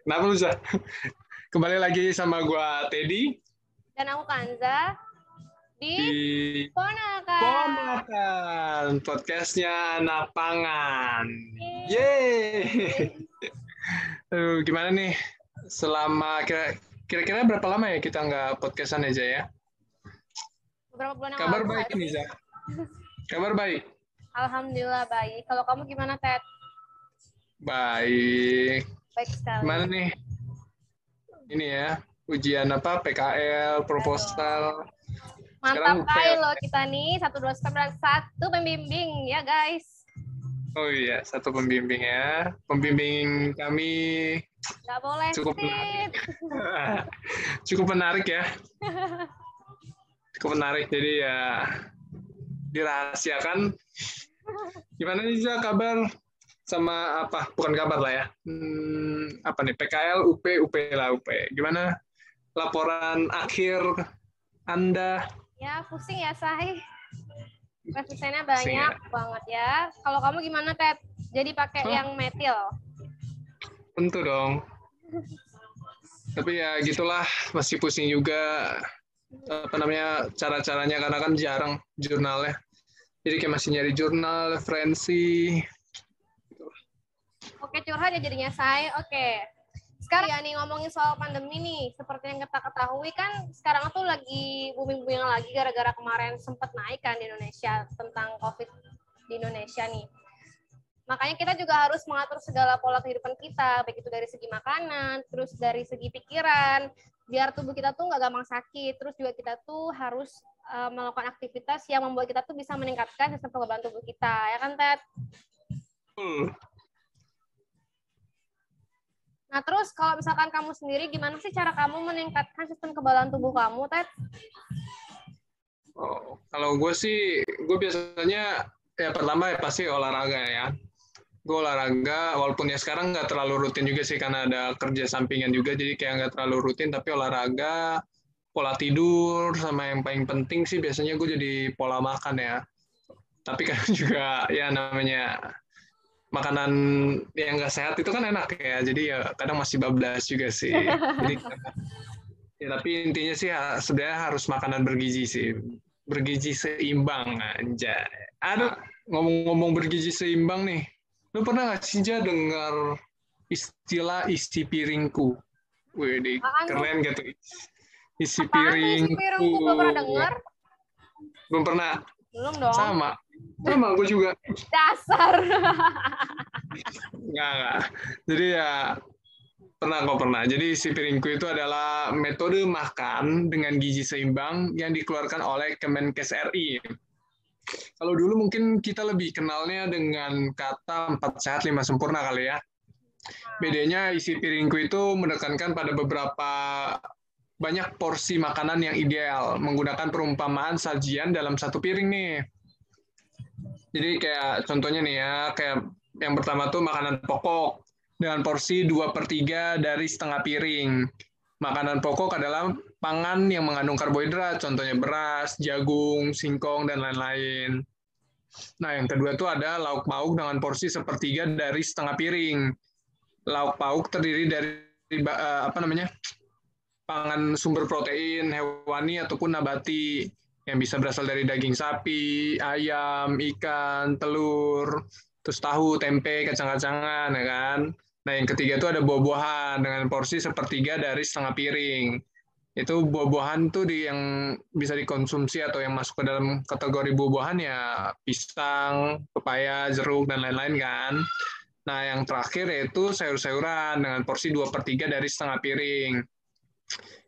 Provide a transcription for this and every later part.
Kenapa bisa? Kembali lagi sama gua Teddy Dan aku Kanza di di Ponakan. Ponakan, podcastnya anak pangan. Yeay. Gimana nih? Selama kira-kira berapa lama ya kita nggak podcastan aja ya? Beberapa bulan yang Kabar lalu baik nih, Za. Kabar baik. Alhamdulillah baik. Kalau kamu gimana, Ted? Baik. Baik sekali. Gimana nih? Ini ya, ujian apa? PKL, proposal. Mantap kali loh kita nih, 1, 2, 1 pembimbing ya guys. Oh iya, satu pembimbing ya. Pembimbing kami Nggak boleh cukup skip. menarik. Cukup menarik ya. Cukup menarik, jadi ya dirahasiakan. Gimana nih Za, kabar sama apa? Bukan kabar lah ya. Apa nih? PKL, UP lah UP. Gimana laporan akhir Anda? Ya pusing ya Say. Revisinya banyak ya. Banget ya. Kalau kamu gimana Ted? Jadi pakai yang metil? Tentu dong. Tapi ya gitulah, masih pusing juga apa namanya cara-caranya karena kan jarang jurnalnya. Jadi kayak masih nyari jurnal, referensi. Oke, curhat ya jadinya Say. Oke. Sekarang ya nih ngomongin soal pandemi nih, seperti yang kita ketahui kan sekarang tuh lagi booming-booming lagi gara-gara kemarin sempat naik kan di Indonesia tentang COVID di Indonesia nih. Makanya kita juga harus mengatur segala pola kehidupan kita, baik itu dari segi makanan, terus dari segi pikiran, biar tubuh kita tuh nggak gampang sakit. Terus juga kita tuh harus melakukan aktivitas yang membuat kita tuh bisa meningkatkan sistem kekebalan tubuh kita, ya kan Ted? Nah, terus kalau misalkan kamu sendiri, gimana sih cara kamu meningkatkan sistem kekebalan tubuh kamu, Ted? Oh, kalau gue sih, gue biasanya ya pertama ya pasti olahraga ya. Gue olahraga, walaupun ya sekarang nggak terlalu rutin juga sih karena ada kerja sampingan juga, jadi kayak nggak terlalu rutin, tapi olahraga, pola tidur, sama yang paling penting sih biasanya gue jadi pola makan ya. Tapi kan juga ya namanya makanan yang nggak sehat itu kan enak ya, jadi ya kadang masih bablas juga sih. Jadi ya, tapi intinya sih sebenarnya harus makanan bergizi sih, bergizi seimbang aja. Aduh, ngomong-ngomong bergizi seimbang nih, lu pernah nggak sih Ja dengar istilah isi piringku? Wih, keren gitu. Isi piringku. Isi piringku belum pernah dengar? Belum pernah. Belum dong. Sama gue juga. Dasar. Enggak. Jadi ya pernah. Jadi isi piringku itu adalah metode makan dengan gizi seimbang yang dikeluarkan oleh Kemenkes RI. Kalau dulu mungkin kita lebih kenalnya dengan kata 4 sehat 5 sempurna kali ya. Bedanya isi piringku itu menekankan pada beberapa banyak porsi makanan yang ideal, menggunakan perumpamaan sajian dalam satu piring nih. Jadi kayak contohnya nih ya, kayak yang pertama tuh makanan pokok dengan porsi 2/3 dari setengah piring. Makanan pokok adalah pangan yang mengandung karbohidrat, contohnya beras, jagung, singkong, dan lain-lain. Nah, yang kedua tuh ada lauk pauk dengan porsi 1/3 dari setengah piring. Lauk pauk terdiri dari pangan sumber protein hewani ataupun nabati yang bisa berasal dari daging sapi, ayam, ikan, telur, terus tahu, tempe, kacang-kacangan, ya kan. Nah, yang ketiga itu ada buah-buahan dengan porsi 1/3 dari setengah piring. Itu buah-buahan tuh yang bisa dikonsumsi atau yang masuk ke dalam kategori buah-buahan ya pisang, pepaya, jeruk, dan lain-lain kan. Nah, yang terakhir yaitu sayur-sayuran dengan porsi 2/3 dari setengah piring.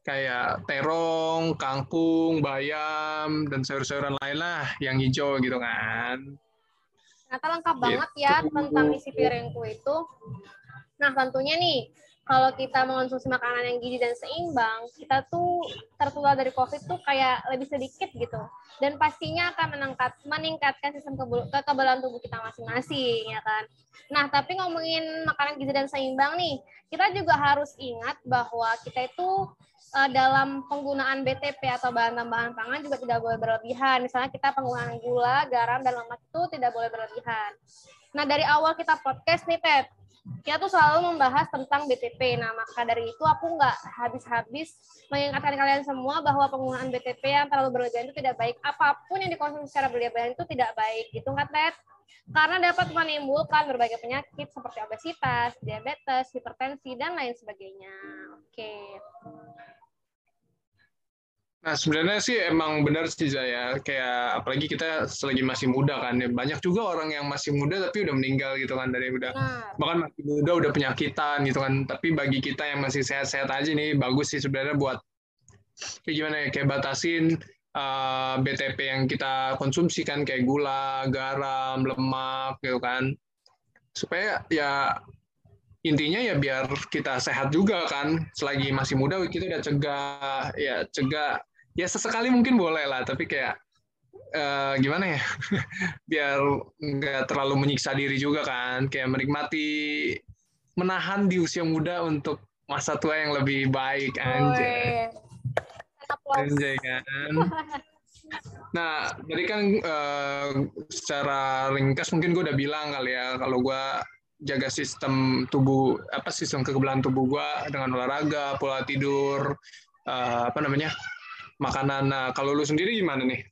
Kayak terong, kangkung, bayam, dan sayur-sayuran lain lah yang hijau gitu kan. Ternyata lengkap banget ya tentang isi piringku itu. Nah, tentunya nih, kalau kita mengonsumsi makanan yang gizi dan seimbang, kita tuh tertular dari COVID tuh kayak lebih sedikit gitu. Dan pastinya akan meningkatkan sistem kekebalan tubuh kita masing-masing, ya kan? Nah, tapi ngomongin makanan gizi dan seimbang nih, kita juga harus ingat bahwa kita itu dalam penggunaan BTP atau bahan tambahan pangan juga tidak boleh berlebihan. Misalnya kita penggunaan gula, garam, dan lemak itu tidak boleh berlebihan. Nah, dari awal kita podcast nih, Ted, kita tuh selalu membahas tentang BTP. Nah, maka dari itu aku nggak habis-habis mengingatkan kalian semua bahwa penggunaan BTP yang terlalu berlebihan itu tidak baik. Apapun yang dikonsumsi secara berlebihan itu tidak baik, gitu kan, Ted? Karena dapat menimbulkan berbagai penyakit seperti obesitas, diabetes, hipertensi, dan lain sebagainya. Oke. Nah, sebenarnya sih emang benar sih Zaya, kayak apalagi kita selagi masih muda kan, ya. Banyak juga orang yang masih muda tapi udah meninggal gitu kan, dari udah bahkan masih muda udah penyakitan gitu kan. Tapi bagi kita yang masih sehat-sehat aja nih, bagus sih sebenarnya buat kayak gimana ya, kayak batasin BTP yang kita konsumsi kan, kayak gula, garam, lemak gitu kan. Supaya ya intinya ya biar kita sehat juga kan, selagi masih muda kita udah cegah ya sesekali mungkin boleh lah, tapi kayak gimana ya, biar nggak terlalu menyiksa diri juga kan, kayak menikmati, menahan di usia muda untuk masa tua yang lebih baik, anjay. Anjay kan. Nah, tadi kan secara ringkas mungkin gue udah bilang kali ya, kalau gue jaga sistem tubuh, sistem kekebalan tubuh gue dengan olahraga, pola tidur, makanan. Nah, kalau lu sendiri gimana nih?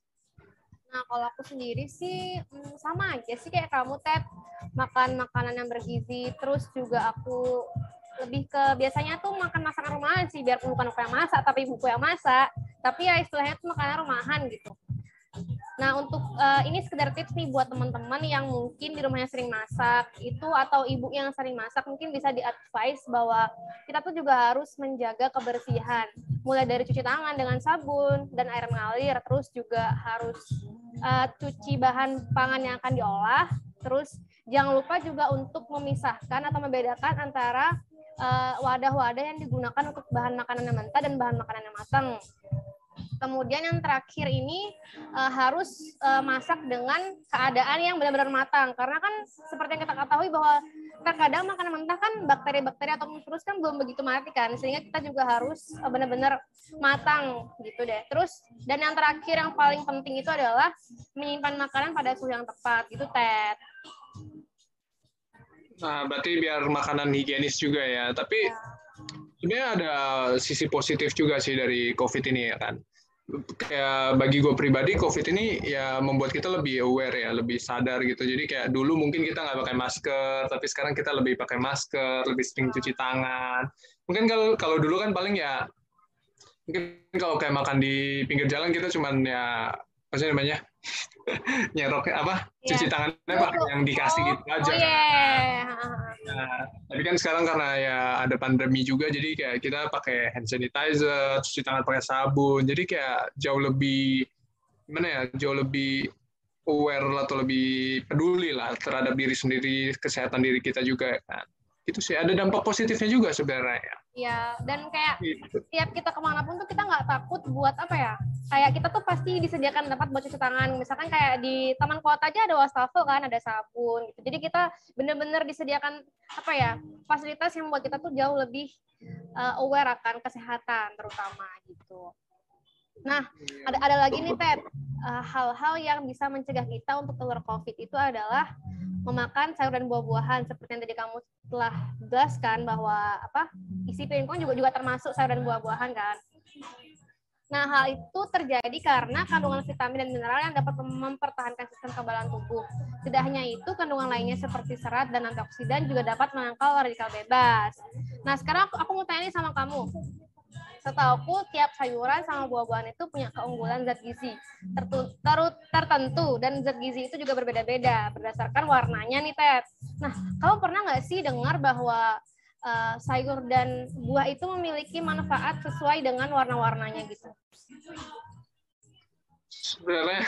Nah, kalau aku sendiri sih sama aja sih kayak kamu, Ted. Makan makanan yang bergizi, terus juga aku lebih ke biasanya tuh makan masakan rumahan sih, biarpun bukan aku yang masak, tapi ibuku yang masak. Tapi ya istilahnya tuh makanan rumahan gitu. Nah, untuk ini sekedar tips nih buat teman-teman yang mungkin di rumahnya sering masak itu, atau ibu yang sering masak, mungkin bisa di-advise bahwa kita tuh juga harus menjaga kebersihan. Mulai dari cuci tangan dengan sabun dan air mengalir, terus juga harus cuci bahan pangan yang akan diolah, terus jangan lupa juga untuk memisahkan atau membedakan antara wadah-wadah yang digunakan untuk bahan makanan yang mentah dan bahan makanan yang matang. Kemudian yang terakhir ini harus masak dengan keadaan yang benar-benar matang. Karena kan seperti yang kita ketahui bahwa terkadang makanan mentah kan bakteri-bakteri atau virus kan belum begitu mati kan. Sehingga kita juga harus benar-benar matang gitu deh. Terus, dan yang terakhir yang paling penting itu adalah menyimpan makanan pada suhu yang tepat. Gitu, Ted. Nah, berarti biar makanan higienis juga ya. Tapi sebenarnya ada sisi positif juga sih dari COVID ini ya kan. Kayak bagi gue pribadi, COVID ini ya membuat kita lebih aware ya, lebih sadar gitu. Jadi kayak dulu mungkin kita nggak pakai masker, tapi sekarang kita lebih pakai masker, lebih sering cuci tangan. Mungkin kalau dulu kan paling ya, mungkin kalau kayak makan di pinggir jalan kita cuman ya, apa sih namanya, nyerok cuci tangannya pakai yang dikasih gitu aja. Nah, tapi kan sekarang karena ya ada pandemi juga, jadi kayak kita pakai hand sanitizer, cuci tangan pakai sabun, jadi kayak jauh lebih jauh lebih aware atau lebih peduli lah terhadap diri sendiri, kesehatan diri kita juga kan. Itu sih ada dampak positifnya juga sebenarnya. Ya, dan kayak setiap kita kemanapun tuh kita nggak takut buat kayak kita tuh pasti disediakan tempat buat cuci tangan. Misalkan kayak di taman kota aja ada wastafel kan, ada sabun gitu. Jadi kita benar-benar disediakan fasilitas yang membuat kita tuh jauh lebih aware akan kesehatan terutama gitu. Nah, ada lagi nih, Ted. Hal-hal yang bisa mencegah kita untuk tertular COVID itu adalah memakan sayur dan buah-buahan, seperti yang tadi kamu telah jelaskan bahwa isi piring juga termasuk sayur dan buah-buahan kan. Nah, hal itu terjadi karena kandungan vitamin dan mineral yang dapat mempertahankan sistem kekebalan tubuh. Tidak hanya itu, kandungan lainnya seperti serat dan antioksidan juga dapat menangkal radikal bebas. Nah, sekarang aku mau tanya nih sama kamu. Setauku tiap sayuran sama buah-buahan itu punya keunggulan zat gizi tertentu, dan zat gizi itu juga berbeda-beda berdasarkan warnanya nih, Ted. Nah, kamu pernah nggak sih dengar bahwa sayur dan buah itu memiliki manfaat sesuai dengan warna-warnanya gitu? Sebenarnya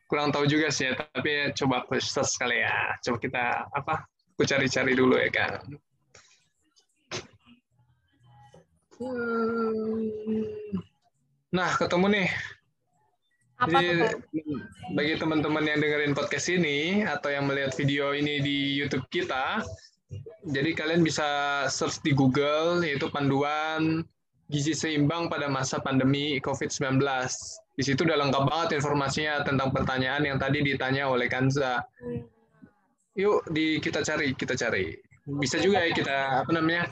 kurang tahu juga sih ya, tapi coba aku search kali ya. Coba kita aku cari-cari dulu ya kan. Nah, ketemu nih. Jadi bagi teman-teman yang dengerin podcast ini atau yang melihat video ini di YouTube kita, jadi kalian bisa search di Google, yaitu panduan gizi seimbang pada masa pandemi COVID-19. Di situ udah lengkap banget informasinya tentang pertanyaan yang tadi ditanya oleh Kanza. Yuk kita cari. Bisa juga ya kita apa namanya?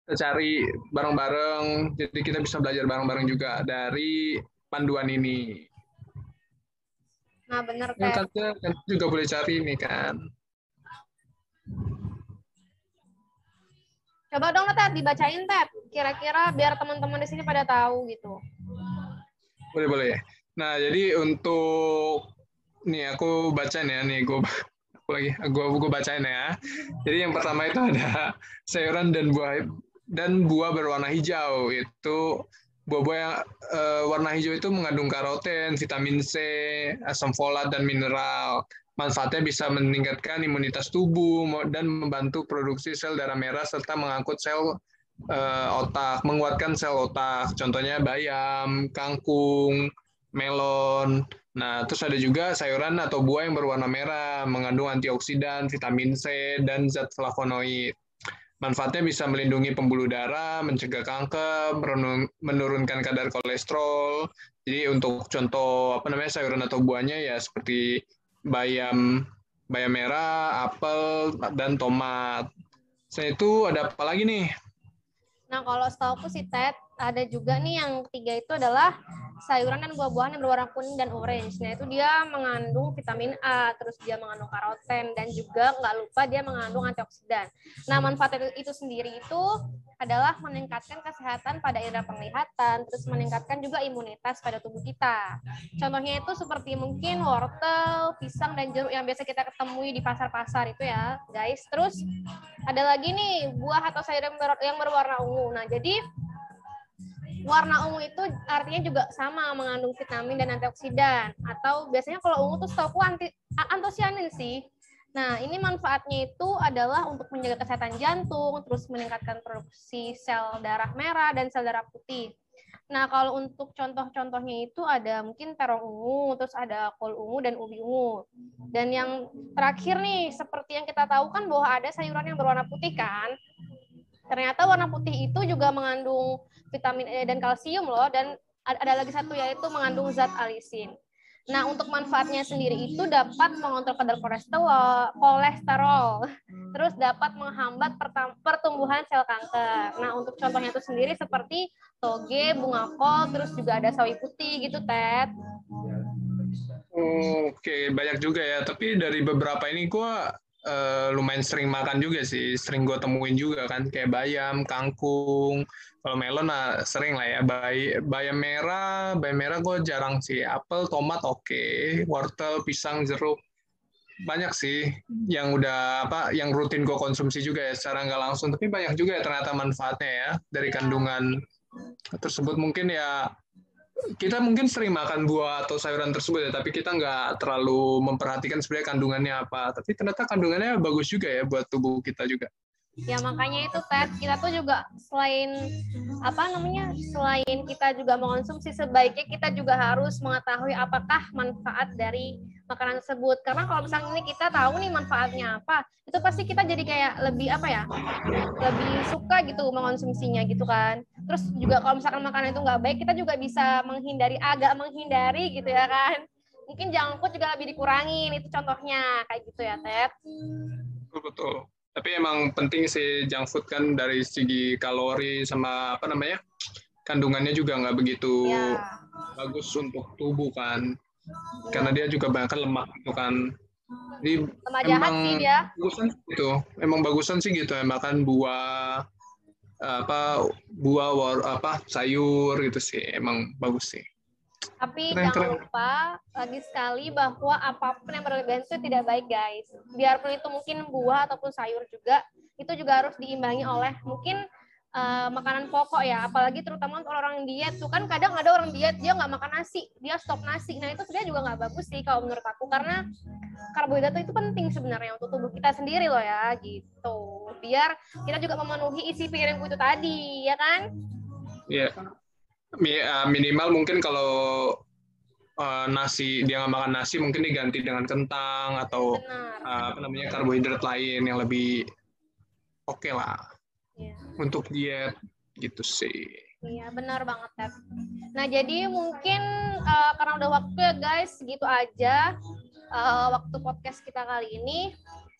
Kita cari bareng-bareng. Jadi kita bisa belajar bareng-bareng juga dari panduan ini. Nah, bener, Ya, Ted. kan juga boleh cari nih kan. Coba dong, Ted, dibacain, Ted. Kira-kira biar teman-teman di sini pada tahu gitu. Boleh. Nah, jadi untuk nih aku bacain ya nih gue bacain ya. Jadi yang pertama itu ada sayuran dan buah berwarna hijau. Itu buah-buah yang warna hijau itu mengandung karoten, vitamin C, asam folat dan mineral. Manfaatnya bisa meningkatkan imunitas tubuh dan membantu produksi sel darah merah serta mengangkut sel otak, menguatkan sel otak. Contohnya bayam, kangkung, melon. Nah, terus ada juga sayuran atau buah yang berwarna merah, mengandung antioksidan, vitamin C, dan zat flavonoid. Manfaatnya bisa melindungi pembuluh darah, mencegah kanker, menurunkan kadar kolesterol. Jadi untuk contoh sayuran atau buahnya ya seperti bayam merah, apel, dan tomat. Selain itu ada apa lagi nih? Nah, kalau setahu sih, Ted, ada juga nih yang ketiga itu adalah sayuran dan buah-buahan yang berwarna kuning dan orange. Nah, itu dia mengandung vitamin A, terus dia mengandung karoten, dan juga nggak lupa dia mengandung antioksidan. Nah, manfaat itu sendiri itu adalah meningkatkan kesehatan pada indera penglihatan, terus meningkatkan juga imunitas pada tubuh kita. Contohnya itu seperti mungkin wortel, pisang, dan jeruk yang biasa kita ketemui di pasar-pasar itu ya, guys. Terus ada lagi nih buah atau sayur yang berwarna ungu. Nah, jadi warna ungu itu artinya juga sama mengandung vitamin dan antioksidan. Atau biasanya kalau ungu tuh setahu antosianin sih. Nah, ini manfaatnya itu adalah untuk menjaga kesehatan jantung, terus meningkatkan produksi sel darah merah dan sel darah putih. Nah, kalau untuk contoh-contohnya itu ada mungkin terong ungu, terus ada kol ungu dan ubi ungu. Dan yang terakhir nih, seperti yang kita tahu kan bahwa ada sayuran yang berwarna putih kan. Ternyata warna putih itu juga mengandung vitamin E dan kalsium loh, dan ada lagi satu yaitu mengandung zat alisin. Nah, untuk manfaatnya sendiri itu dapat mengontrol kadar kolesterol, terus dapat menghambat pertumbuhan sel kanker. Nah, untuk contohnya itu sendiri seperti toge, bunga kol, terus juga ada sawi putih gitu, Ted. Oke, banyak juga ya. Tapi dari beberapa ini gue lumayan sering makan juga sih. Sering gue temuin juga kan. Kayak bayam, kangkung. Kalau melon sering lah ya. Bayam merah gue jarang sih. Apel, tomat oke. Wortel, pisang, jeruk. Banyak sih yang yang rutin gue konsumsi juga ya secara nggak langsung. Tapi banyak juga ya ternyata manfaatnya ya dari kandungan tersebut. Mungkin ya kita mungkin sering makan buah atau sayuran tersebut ya, tapi kita nggak terlalu memperhatikan sebenarnya kandungannya apa. Tapi ternyata kandungannya bagus juga ya buat tubuh kita juga. Ya makanya itu Ted, kita tuh juga selain selain kita juga mengonsumsi, sebaiknya kita juga harus mengetahui apakah manfaat dari makanan tersebut. Karena kalau misalnya ini kita tahu nih manfaatnya apa, itu pasti kita jadi kayak lebih lebih suka gitu mengonsumsinya gitu kan. Terus juga kalau misalkan makanan itu nggak baik, kita juga bisa agak menghindari gitu ya kan. Mungkin junk food juga lebih dikurangin, itu contohnya kayak gitu ya Ted. Betul. Tapi emang penting sih junk food kan dari segi kalori sama kandungannya juga nggak begitu bagus untuk tubuh kan. Karena dia juga banyak lemak gitu kan. Jadi emang bagusan sih gitu ya makan buah sayur gitu sih emang bagus sih. Tapi jangan lupa lagi sekali bahwa apapun yang berlebihan itu tidak baik, guys. Biarpun itu mungkin buah ataupun sayur juga, itu juga harus diimbangi oleh mungkin makanan pokok ya. Apalagi terutama untuk orang diet tuh kan kadang ada orang diet dia nggak makan nasi, dia stop nasi. Nah itu sebenarnya juga nggak bagus sih kalau menurut aku, karena karbohidrat itu penting sebenarnya untuk tubuh kita sendiri loh ya gitu. Biar kita juga memenuhi isi piringku itu tadi, ya kan? Iya. Minimal mungkin kalau nasi dia nggak makan nasi mungkin diganti dengan kentang atau karbohidrat lain yang lebih oke lah untuk diet gitu sih. Iya benar banget Tep. Nah jadi mungkin karena udah waktu ya guys segitu aja. waktu podcast kita kali ini.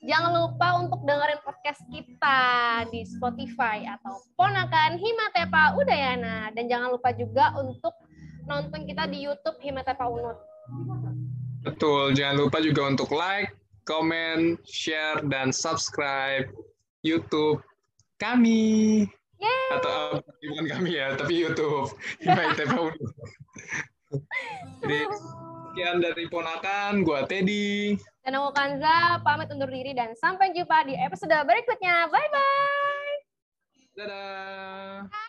Jangan lupa untuk dengerin podcast kita di Spotify atau Ponakan Himatepa Udayana. Dan jangan lupa juga untuk nonton kita di YouTube Himatepa Unut. Betul, jangan lupa juga untuk like, comment, share, dan subscribe YouTube kami. Yeay. Atau bukan kami ya, tapi YouTube Himatepa Unut. Jadi sekian dari Ponakan, gua Teddy. Dan aku Kanza, pamit undur diri dan sampai jumpa di episode berikutnya. Bye-bye. Dadah.